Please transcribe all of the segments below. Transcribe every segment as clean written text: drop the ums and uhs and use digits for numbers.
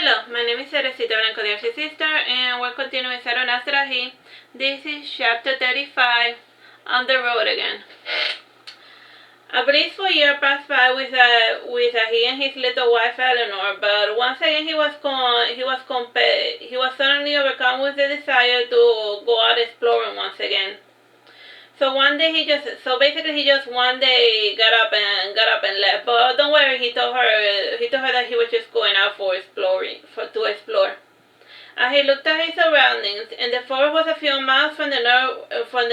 Hello, my name is Teresita Blanco, the Artsy sister, and we're continuing Saturnastra here. This is chapter 35, On the Road Again. A blissful year passed by with he and his little wife Eleanor, but once again he was suddenly overcome with the desire to go out exploring once again. So one day he just one day got up and left. But don't worry, he told her that he was just going out to explore. He looked at his surroundings, and the forest was a few miles from the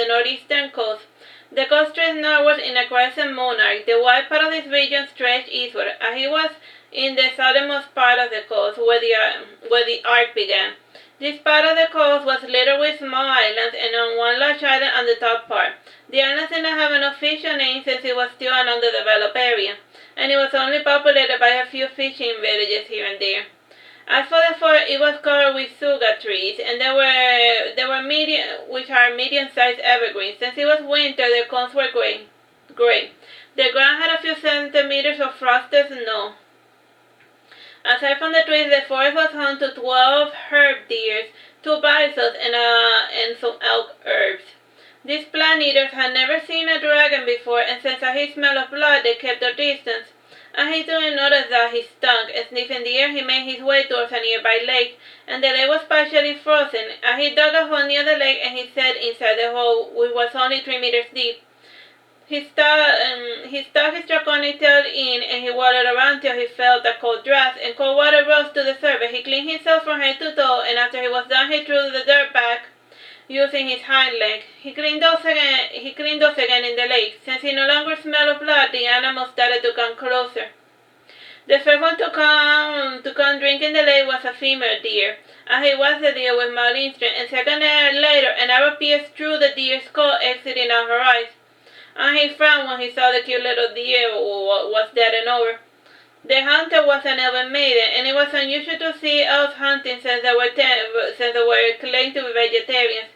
northeastern coast. The coast stretched northward in a crescent monarch. The wide part of this region stretched eastward. He was in the southernmost part of the coast, where the arc began. This part of the coast was littered with small islands, and on one large island on the top part. The island did not have an official name since it was still an underdeveloped area, and it was only populated by a few fishing villages here and there. As for the forest, it was covered with suga trees, and there were medium-sized evergreens. Since it was winter, the cones were gray. The ground had a few centimeters of frosted snow. Aside from the trees, the forest was home to 12 herb deer, 2 bisons, and some elk herbs. These plant eaters had never seen a dragon before, and since he smelled of blood, they kept their distance. He soon noticed that he stunk, and sniffing the air, he made his way towards a nearby lake, and the lake was partially frozen. He dug a hole near the lake, and he sat inside the hole, which was only 3 meters deep. He stuck his draconic tail in, and he waddled around till he felt a cold draft, and cold water rose to the surface. He cleaned himself from head to toe, and after he was done, he threw the dirt back using his hind leg. He cleaned those again in the lake. Since he no longer smelled blood, the animals started to come closer. The first one to come drink in the lake was a female deer. He was the deer with mouth instrument, and second later, an arrow pierced through the deer's skull, exiting out her eyes. He frowned when he saw the cute little deer was dead and over. The hunter was an elven maiden, and it was unusual to see elves hunting since they were claimed to be vegetarians.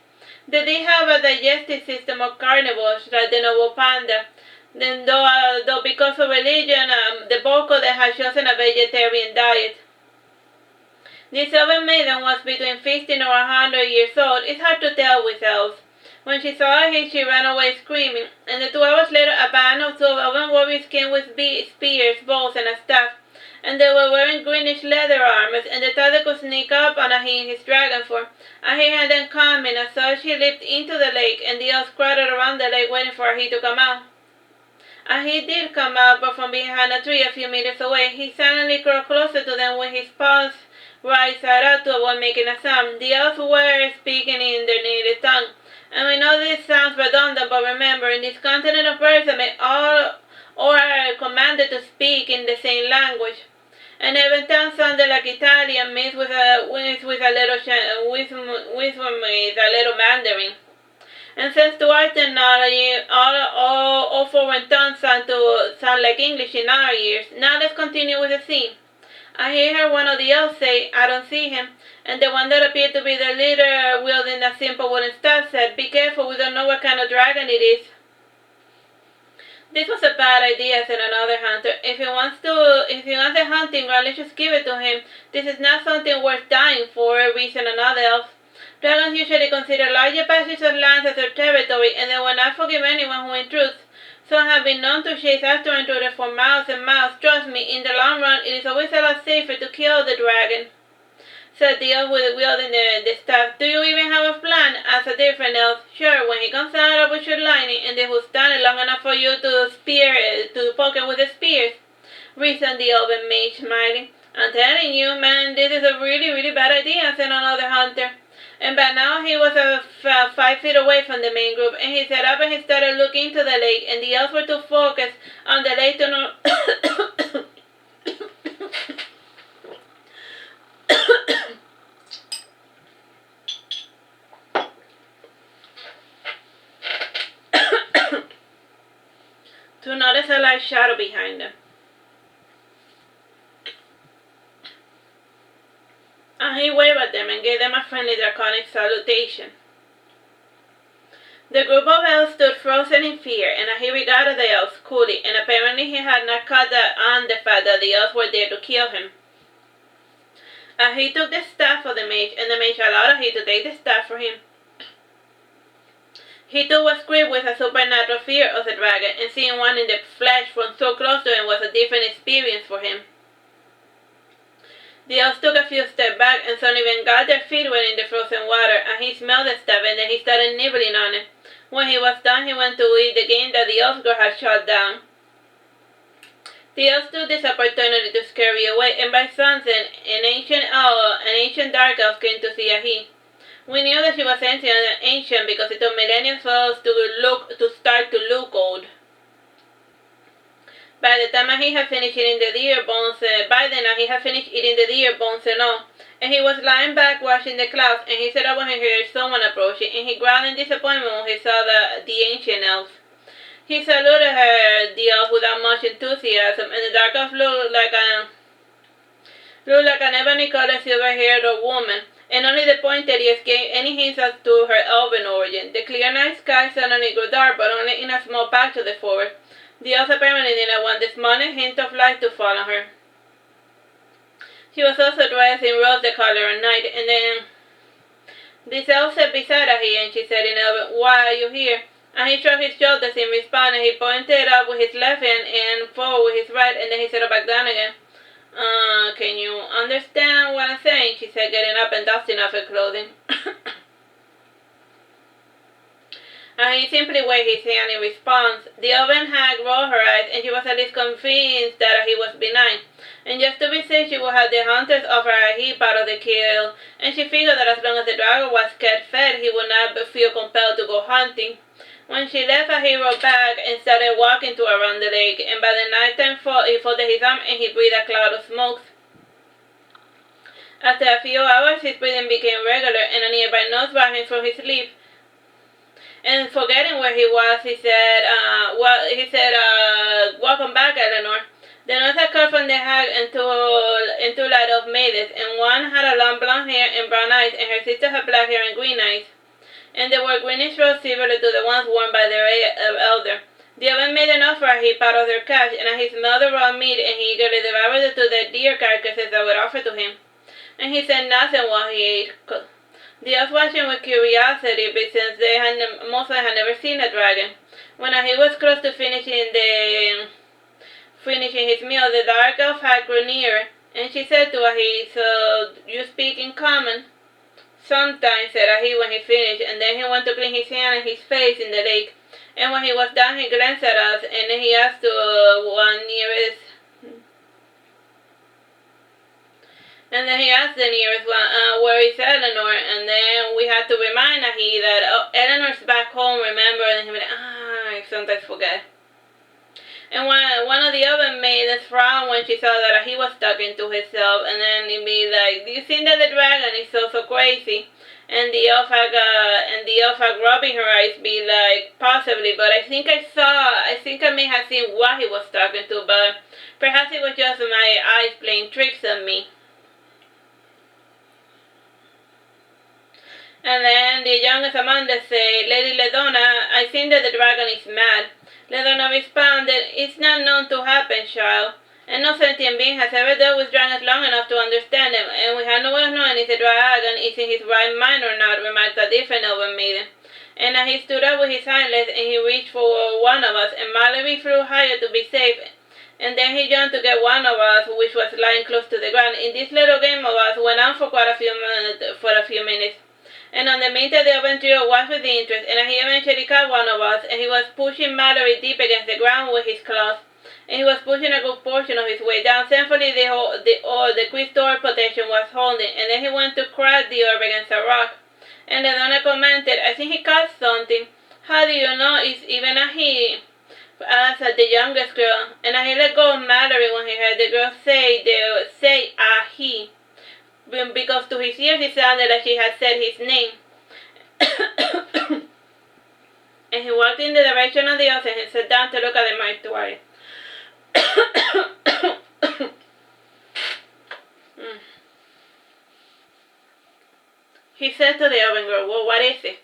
They did have a digestive system of carnivores, like the noble panda. Then, though because of religion, the bulk of them had chosen a vegetarian diet. This elven maiden was between 15 or 100 years old. It's hard to tell with elves. When she saw him, she ran away screaming, and 2 hours later a band of 2 elven warriors came with spears, bows, and a staff, and they were wearing greenish leather armors, and they thought they could sneak up on he and his dragon form. He had them coming. As such, he leaped into the lake, and the elves crowded around the lake waiting for he to come out. He did come out, but from behind a tree a few meters away. He silently crawled closer to them with his paws right side out to avoid making a sound. The elves were speaking in their native tongue. And we know this sounds redundant, but remember, in this continent of Persian, all are commanded to speak in the same language. And every tongue sounded like Italian, mixed with a little Mandarin. And since to our technology, all foreign tongues sound like English in our ears. Now let's continue with the scene. He heard one of the elves say, "I don't see him," and the one that appeared to be the leader, wielding a simple wooden staff, said, "Be careful, we don't know what kind of dragon it is." "This was a bad idea," said another hunter. If he wants the hunting ground, let's just give it to him. This is not something worth dying for," reasoned another elf. "Dragons usually consider larger patches of land as their territory, and they will not forgive anyone who intrudes. Some have been known to chase after intruders for miles and miles. Trust me, in the long run, it is always a lot safer to kill the dragon," said the elf wielding the staff. "Do you even have a plan?" asked a different elf. "Sure, when he comes out of with your lightning, and they will stand it long enough for you to poke it with the spears," reasoned the elven mage, smiling. "I'm telling you, man, this is a really, really bad idea," said another hunter. And by now he was 5 feet away from the main group, and he sat up and he started looking into the lake, and the elves were too focused on the lake to know to notice a large shadow behind them. He waved at them and gave them a friendly draconic salutation. The group of elves stood frozen in fear, and he regarded the elves coolly, and apparently he had not caught on the fact that the elves were there to kill him. he took the staff of the mage, and the mage allowed him to take the staff for him. He too was gripped with a supernatural fear of the dragon, and seeing one in the flesh from so close to him was a different experience for him. The elves took a few steps back, and some even got their feet wet in the frozen water, and he smelled the stuff, and then he started nibbling on it. When he was done, he went to eat the game that the elf girl had shut down. The elves took this opportunity to scare me away, and by sunset, an ancient dark elf came to see Ahi. We knew that she was ancient because it took millennia for us to start to look old. By the time he had finished eating the deer bones, and all, and he was lying back watching the clouds, and he said that when he heard someone approaching, and he growled in disappointment when he saw the ancient elf. He saluted her, the elf, without much enthusiasm, and the dark elf looked like an ebony-colored, silver-haired woman, and only the pointed ears gave any hints as to her elven origin. The clear night sky suddenly grew dark, but only in a small patch of the forest. The elf apparently did not want the smallest hint of light to fall on her. She was also dressed in rose the color of night, and then this elf sat beside her, and she said in Elven, "Why are you here?" And he shrugged his shoulders in response, and he pointed up with his left hand and forward with his right, and then he settled back down again. Can you understand what I'm saying?" she said, getting up and dusting off her clothing. And he simply waved his hand in response. The elven hag rolled her eyes, and she was at least convinced that he was benign. And just to be safe, she would have the hunters offer a heap out of the kill, and she figured that as long as the dragon was kept fed, he would not feel compelled to go hunting. When she left, he rode back and started walking to around the lake, and by the nighttime he folded his arm and he breathed a cloud of smoke. After a few hours, his breathing became regular, and a nearby nose brought him from his sleep. And forgetting where he was, he said, "Welcome back, Eleanor." The nurse had called from the hag and two light of maidens, and one had a long blonde hair and brown eyes, and her sister had black hair and green eyes. And they were greenish rose similar to the ones worn by their elder. The elven maiden offered a heap out of their cash, and he smelled the raw meat, and he eagerly devoured the two dead deer carcasses that were offered to him. And he said nothing while he ate. The elves watched him with curiosity, but since most of them had never seen a dragon. When he was close to finishing his meal, the dark elf had grew nearer, and she said to Ahi, "So you speak in common?" "Sometimes," said Ahi when he finished, and then he went to clean his hand and his face in the lake. And when he was done, he glanced at us, and then he asked the nearest one, "Where is Eleanor?" And then we had to remind Ahi that Eleanor's back home, remember, and he went, I sometimes forget. And one of the other maidens frowned when she saw that he was talking to himself, and then he'd be like, "Do you think that the dragon is so crazy?" And the elf hag rubbing her eyes be like, "Possibly, but I think I may have seen what he was talking to, but perhaps it was just my eyes playing tricks on me." And then the youngest among them said, "Lady Ledona, I think that the dragon is mad." Ledona responded, "It's not known to happen, child, and no sentient being has ever dealt with dragons long enough to understand them, and we have no way of knowing if the dragon is in his right mind or not," remarked a different elven maiden. And he stood up with his hind legs, and he reached for one of us, and Mallory flew higher to be safe, and then he jumped to get one of us, which was lying close to the ground. In this little game of us went on for a few minutes. And on the meantime, the elven trio watched with interest, and he eventually caught one of us, and he was pushing Mallory deep against the ground with his claws, and he was pushing a good portion of his way down. Thankfully, the crystal protection was holding, and then he went to crack the orb against a rock. And the donor commented, "I think he caught something." "How do you know it's even a he?" asked the youngest girl, and he let go of Mallory when he heard the girl say a he, because to his ears it sounded like she had said his name. And he walked in the direction of the ocean and sat down to look at the mortuary. He said to the elven girl, "Well, what is it?"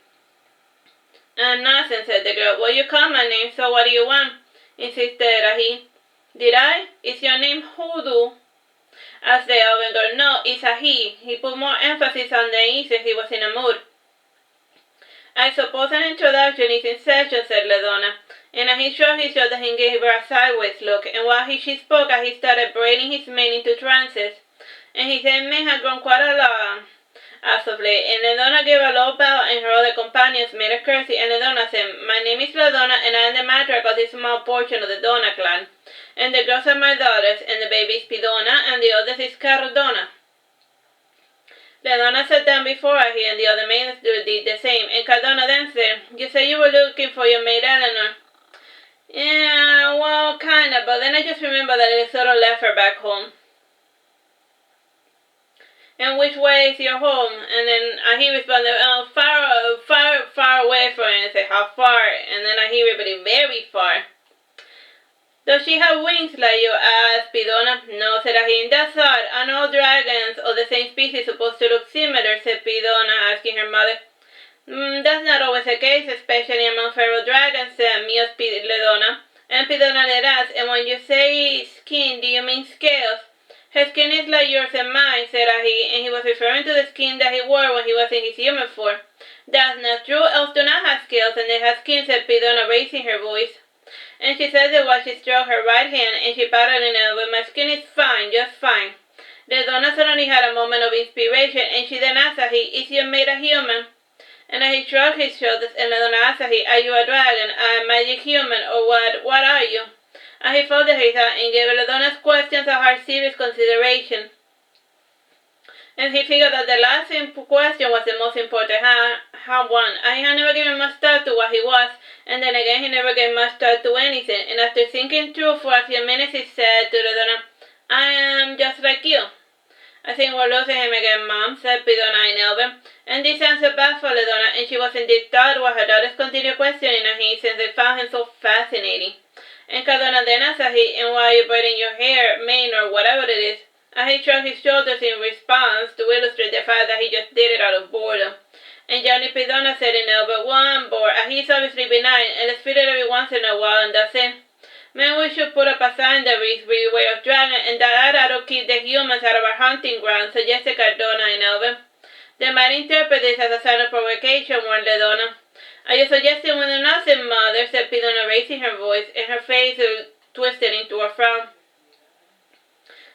"Nothing," said the girl. "Well, you called my name, so what do you want?" insisted he. "Did I? Is your name Hoodoo?" As the elven girl, no, it's a he. He put more emphasis on the he since he was in a mood. I suppose an introduction is in session, said Ledona, and as he shrugged his shoulders and gave her a sideways look, and while she spoke, he started braiding his mane into trances, and his head mane had grown quite a lot as of late, and Ledona gave a low bow, and her other companions made a curtsy, and Ledona said, my name is Ledona, and I am the matriarch of this small portion of the Dona clan, and the girls are my daughters, and the baby is Pidona, and the oldest is Cardona. Ledona sat down before her, and the other maids did the same, and Cardona then said, you said you were looking for your maid Eleanor. Yeah, well, kinda, but then I just remembered that I sort of left her back home. And which way is your home? And then he responded, far away from it. I said, how far? And then he repeated, very far. Does she have wings like you? Asked Pidona. No, said Ahin. That's odd. Are all dragons of the same species supposed to look similar? Said Pidona, asking her mother. That's not always the case, especially among feral dragons, said mused Ledona. And Pidona let ask, and when you say skin, do you mean scales? Her skin is like yours and mine, said he, and he was referring to the skin that he wore when he was in his human form. That's not true. Elves do not have scales, and they have skin, said Pidona, raising her voice. And she said that while she stroked her right hand, and she patted it in, but my skin is fine, just fine. Ledona suddenly had a moment of inspiration, and she then asked is your maid a human? And he shrugged his shoulders, and Ledona asked are you a dragon, a magic human, or what are you? And he folded his arms and gave Ledona's questions a hard serious consideration. And he figured that the last question was the most important one. He had never given much thought to what he was, and then again he never gave much thought to anything. And after thinking through for a few minutes, he said to Ledona, I am just like you. I think we're losing him again, Mom, said Pidona in Elven. And this answer baffled Ledona, and she was indeed thought while her daughters continued questioning him since they found him so fascinating. And Cardona then asked and why are you braiding your hair, mane, or whatever it is? And he shrugged his shoulders in response to illustrate the fact that he just did it out of boredom. And Johnny Pidona said in Elven, well, I'm bored, and he's obviously benign, and let's feed it every once in a while, and that's it. Maybe we should put up a sign that reads beware of dragon, and that'll keep the humans out of our hunting ground, suggested Cardona in Elven. They might interpret this as a sign of provocation, warned Ledona. Are you suggesting we do nothing, Mother, said Pidona, raising her voice, and her face twisted into a frown.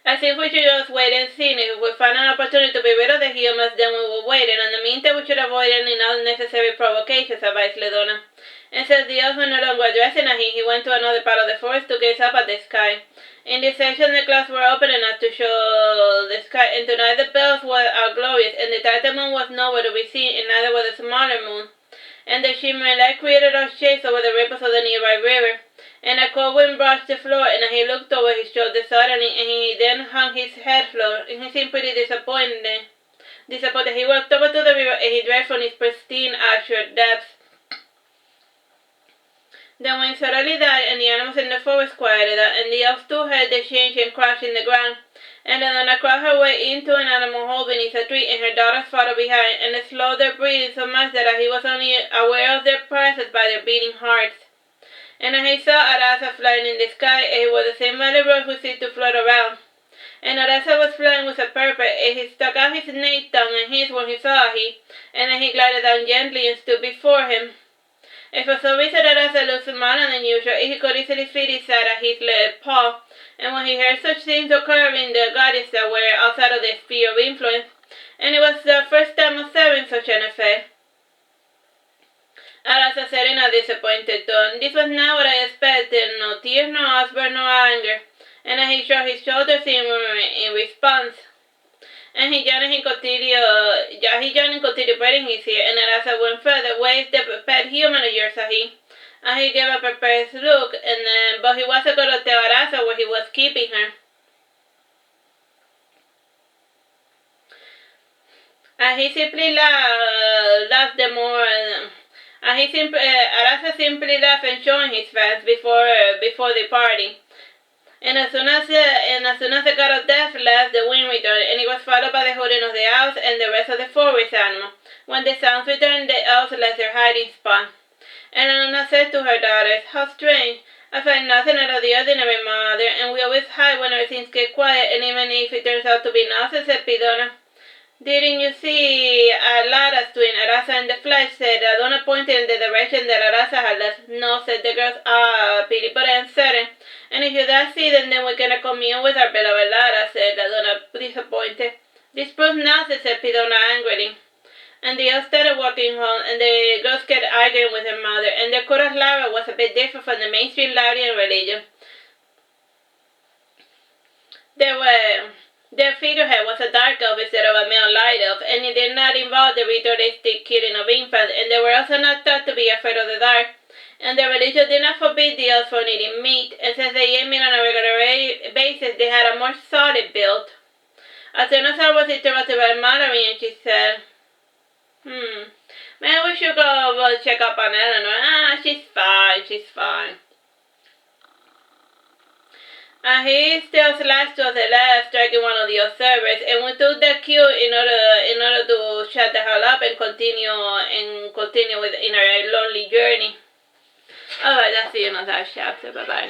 I think we should just wait and see, and if we find an opportunity to be rid of the humans, then we will wait, and in the meantime we should avoid any unnecessary provocations, advised Ledona. And since the elves were no longer addressing he went to another part of the forest to gaze up at the sky. In this section, the clouds were open enough to show the sky, and tonight the bells are glorious, and the Titan moon was nowhere to be seen, and neither was the smaller moon. And the shimmering light created of shades over the ripples of the nearby river. And a cold wind brushed the floor, and he looked over his shoulder suddenly, and he then hung his head low, and he seemed pretty disappointed. He walked over to the river, and he drank from its pristine azure depths. The wind suddenly died, and the animals in the forest quieted down, and the elves too heard the change and crash in the ground. And Ledona crawled her way into an animal hole beneath a tree, and her daughters followed behind, and they slowed their breathing so much that he was only aware of their presence by their beating hearts. And he saw Arasa flying in the sky, and it was the same valley rose we see to float around. And Arasa was flying with a purpose, and he stuck out his naked tongue and hissed when he saw and then he glided down gently and stood before him. And for some reason Arasa looked smaller than usual, and he could easily fit inside his left paw. And when he heard such things occurring, the goddess that were outside of the sphere of influence, and it was the first time observing such an effect. Arasa said in a disappointed tone, this was not what I expected, no tears, no outburst, no anger. And he shrugged his shoulders in response. And he yawned and continued braiding his hair, and Arasa went further, where is the pet human of yours, And he gave a perplexed look, but he wasn't going to tell Arasa where he was keeping her. And he simply laughed the more. Arasa simply laughed and showing his fangs before departing. And as soon as the god of death left, the wind returned, and it was followed by the hooting of the owls and the rest of the forest animals. When the sounds returned, the elves left their hiding spot. And Anna said to her daughters, how strange. I find nothing out of the ordinary, Mother, and we always hide when things get quiet, and even if it turns out to be nonsense, said Pidona. Didn't you see Lara's twin, Arasa in the flesh, said Adona, pointed in the direction that Arasa had left. No, said the girls, Piri, but I'm certain. And if you don't see them, then we can commune with our beloved Lara, said Adona, disappointed. This proves nonsense, said Pidona angrily. And they all started walking home, and the girls kept arguing with her mother, and their chorus Lara was a bit different from the mainstream Larian religion. Their figurehead was a dark elf instead of a male light elf, and it did not involve the ritualistic killing of infants, and they were also not thought to be afraid of the dark. And their religion did not forbid the elves from eating meat, and since they ate meat on a regular basis, they had a more solid build. Saturnastra was interrupted by Mallory, and she said, maybe we should go check up on Eleanor. She's fine. He still slashed to the left, striking one of the observers, and we took the cue in order to shut the hell up and continue with in our lonely journey. Alright, that's the end of that chapter. Bye bye.